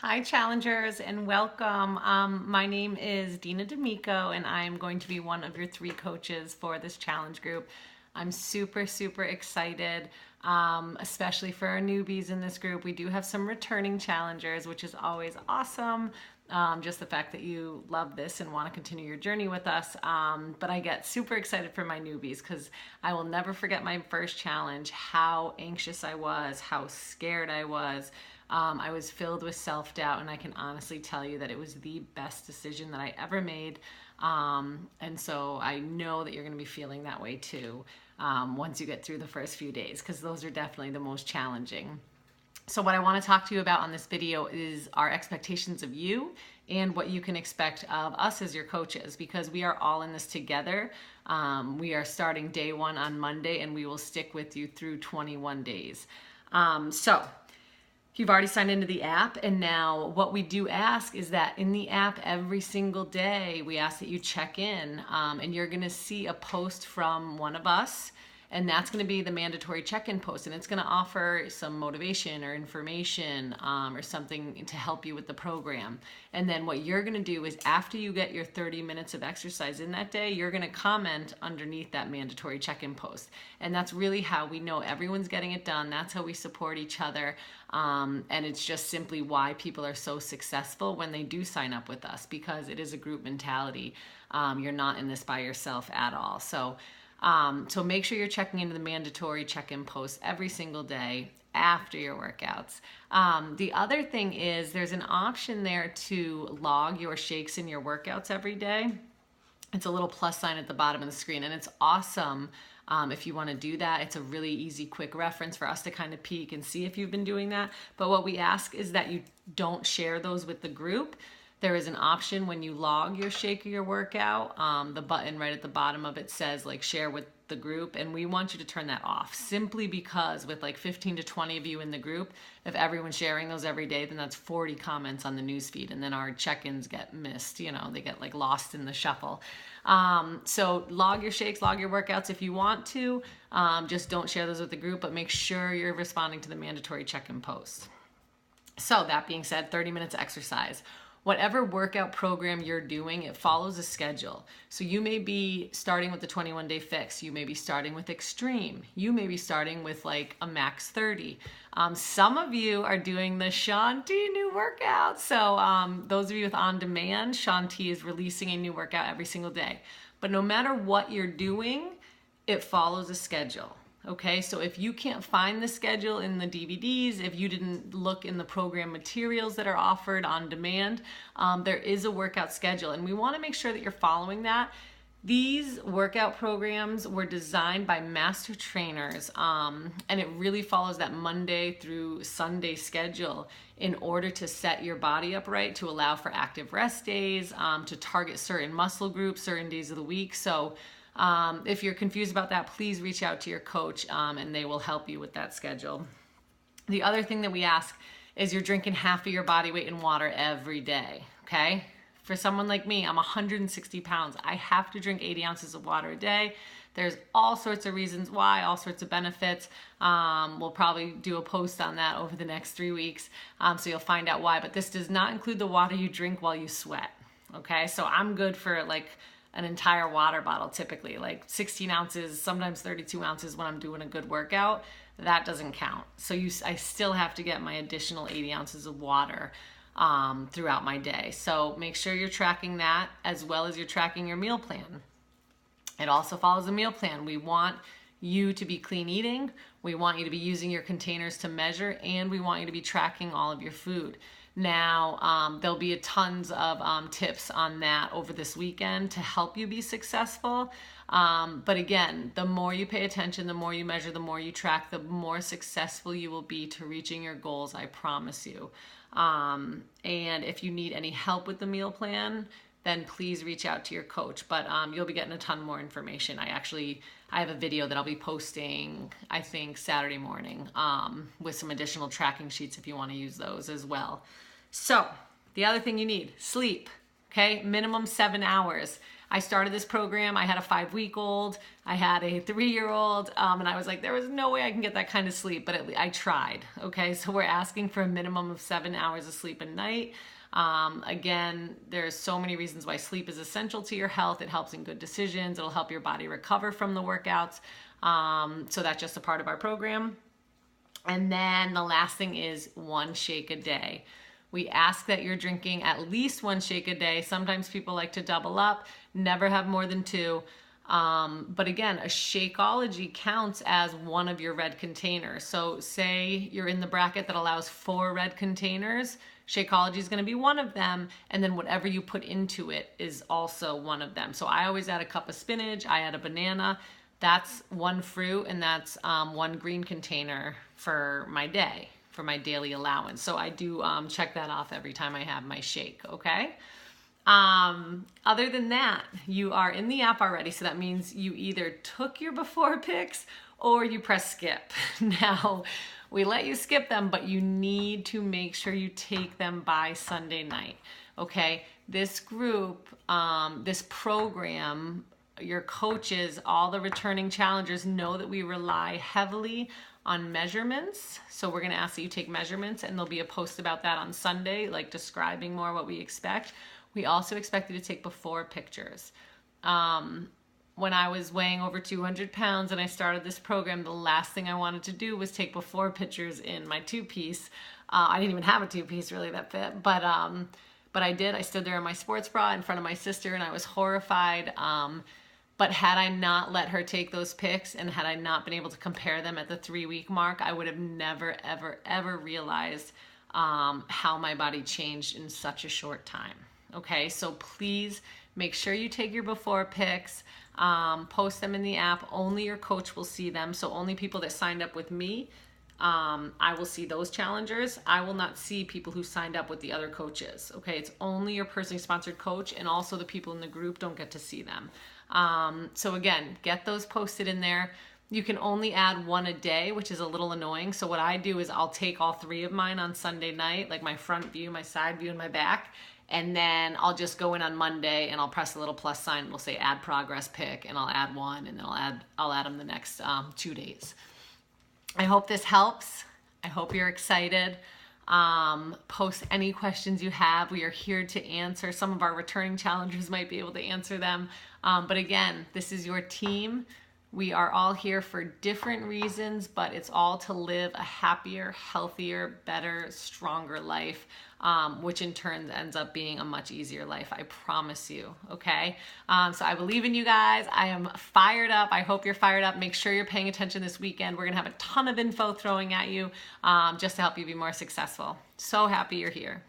Hi challengers and welcome. My name is Dina D'Amico and I'm going to be one of your 3 coaches for this challenge group. I'm super excited, especially for our newbies in this group. We do have some returning challengers, which is always awesome. Just the fact that you love this and want to continue your journey with us. But I get super excited for my newbies because I will never forget my first challenge, how anxious I was, how scared I was. I was filled with self-doubt, and I can honestly tell you that it was the best decision that I ever made. And so I know that you're going to be feeling that way too once you get through the first few days, because those are definitely the most challenging. So what I want to talk to you about on this video is our expectations of you and what you can expect of us as your coaches, because we are all in this together. We are starting day 1 on Monday, and we will stick with you through 21 days. So you've already signed into the app, and now what we do ask is that in the app every single day, we ask that you check in, and you're gonna see a post from one of us, and that's gonna be the mandatory check-in post, and it's gonna offer some motivation or information or something to help you with the program. And then what you're gonna do is after you get your 30 minutes of exercise in that day, you're gonna comment underneath that mandatory check-in post. And that's really how we know everyone's getting it done. That's how we support each other. And it's just simply why people are so successful when they do sign up with us, because it is a group mentality. You're not in this by yourself at all. So make sure you're checking into the mandatory check-in post every single day after your workouts. The other thing is there's an option there to log your shakes and your workouts every day. It's a little plus sign at the bottom of the screen, and it's awesome if you want to do that. It's a really easy, quick reference for us to kind of peek and see if you've been doing that. But what we ask is that you don't share those with the group. There is an option when you log your shake or your workout, the button right at the bottom of it says like share with the group, and we want you to turn that off, simply because with like 15 to 20 of you in the group, if everyone's sharing those every day, then that's 40 comments on the newsfeed, and then our check-ins get missed, they get like lost in the shuffle. So log your shakes, log your workouts if you want to, just don't share those with the group, but make sure you're responding to the mandatory check-in post. So that being said, 30 minutes exercise. Whatever workout program you're doing, it follows a schedule. So you may be starting with the 21-day fix. You may be starting with extreme. You may be starting with like a max 30. Some of you are doing the Shaun T new workout. So those of you with on demand, Shaun T is releasing a new workout every single day. But no matter what you're doing, it follows a schedule. Okay, so if you can't find the schedule in the DVDs, if you didn't look in the program materials that are offered on demand, there is a workout schedule, and we want to make sure that you're following that. These workout programs were designed by master trainers, and it really follows that Monday through Sunday schedule in order to set your body up right, to allow for active rest days, to target certain muscle groups, certain days of the week. So if you're confused about that, please reach out to your coach and they will help you with that schedule. The other thing that we ask is you're drinking half of your body weight in water every day, okay? For someone like me, I'm 160 pounds. I have to drink 80 ounces of water a day. There's all sorts of reasons why, all sorts of benefits. We'll probably do a post on that over the next 3 weeks, so you'll find out why. But this does not include the water you drink while you sweat, okay? So I'm good for like an entire water bottle, typically like 16 ounces, sometimes 32 ounces when I'm doing a good workout. That doesn't count. So I still have to get my additional 80 ounces of water throughout my day. So make sure you're tracking that, as well as you're tracking your meal plan. It also follows a meal plan. We want you to be clean eating. We want you to be using your containers to measure, and we want you to be tracking all of your food. Now, there'll be tons of tips on that over this weekend to help you be successful. But again, the more you pay attention, the more you measure, the more you track, the more successful you will be to reaching your goals, I promise you. And if you need any help with the meal plan, then please reach out to your coach. But you'll be getting a ton more information. I have a video that I'll be posting, I think, Saturday morning with some additional tracking sheets if you want to use those as well. So the other thing you need, sleep, okay? Minimum 7 hours. I started this program, I had a 5-week-old, I had a 3-year-old, and I was like, there was no way I can get that kind of sleep, but I tried, okay? So we're asking for a minimum of 7 hours of sleep a night. Again, there's so many reasons why sleep is essential to your health. It helps in good decisions. It'll help your body recover from the workouts. So that's just a part of our program. And then the last thing is 1 shake a day. We ask that you're drinking at least 1 shake a day. Sometimes people like to double up, never have more than 2. But again, a Shakeology counts as one of your red containers. So say you're in the bracket that allows 4 red containers, Shakeology is going to be one of them, and then whatever you put into it is also one of them. So I always add a cup of spinach, I add a banana. That's 1 fruit, and that's 1 green container for my day, for my daily allowance. So I do check that off every time I have my shake, okay? Other than that, you are in the app already, so that means you either took your before pics or you press skip. Now, we let you skip them, but you need to make sure you take them by Sunday night, okay? This group, this program, your coaches, all the returning challengers know that we rely heavily on measurements. So we're gonna ask that you take measurements, and there'll be a post about that on Sunday, like describing more what we expect. We also expect you to take before pictures. When I was weighing over 200 pounds and I started this program, the last thing I wanted to do was take before pictures in my 2-piece. I didn't even have a 2-piece really that fit, but I did. I stood there in my sports bra in front of my sister, and I was horrified. But had I not let her take those pics, and had I not been able to compare them at the 3-week mark, I would have never, ever, ever realized how my body changed in such a short time. Okay, so please make sure you take your before pics, post them in the app. Only your coach will see them, so only people that signed up with me, I will see those challengers. I will not see people who signed up with the other coaches. Okay, it's only your personally sponsored coach, and also the people in the group don't get to see them. So again, get those posted in there. You can only add 1 a day, which is a little annoying. So what I do is I'll take all 3 of mine on Sunday night, like my front view, my side view, and my back. And then I'll just go in on Monday and I'll press a little plus sign. It'll say add progress pic, and I'll add 1, and then I'll add them the next 2 days. I hope this helps. I hope you're excited. Post any questions you have. We are here to answer. Some of our returning challengers might be able to answer them. But again, this is your team. We are all here for different reasons, but it's all to live a happier, healthier, better, stronger life, which in turn ends up being a much easier life. I promise you, okay? So I believe in you guys. I am fired up. I hope you're fired up. Make sure you're paying attention this weekend. We're gonna have a ton of info throwing at you just to help you be more successful. So happy you're here.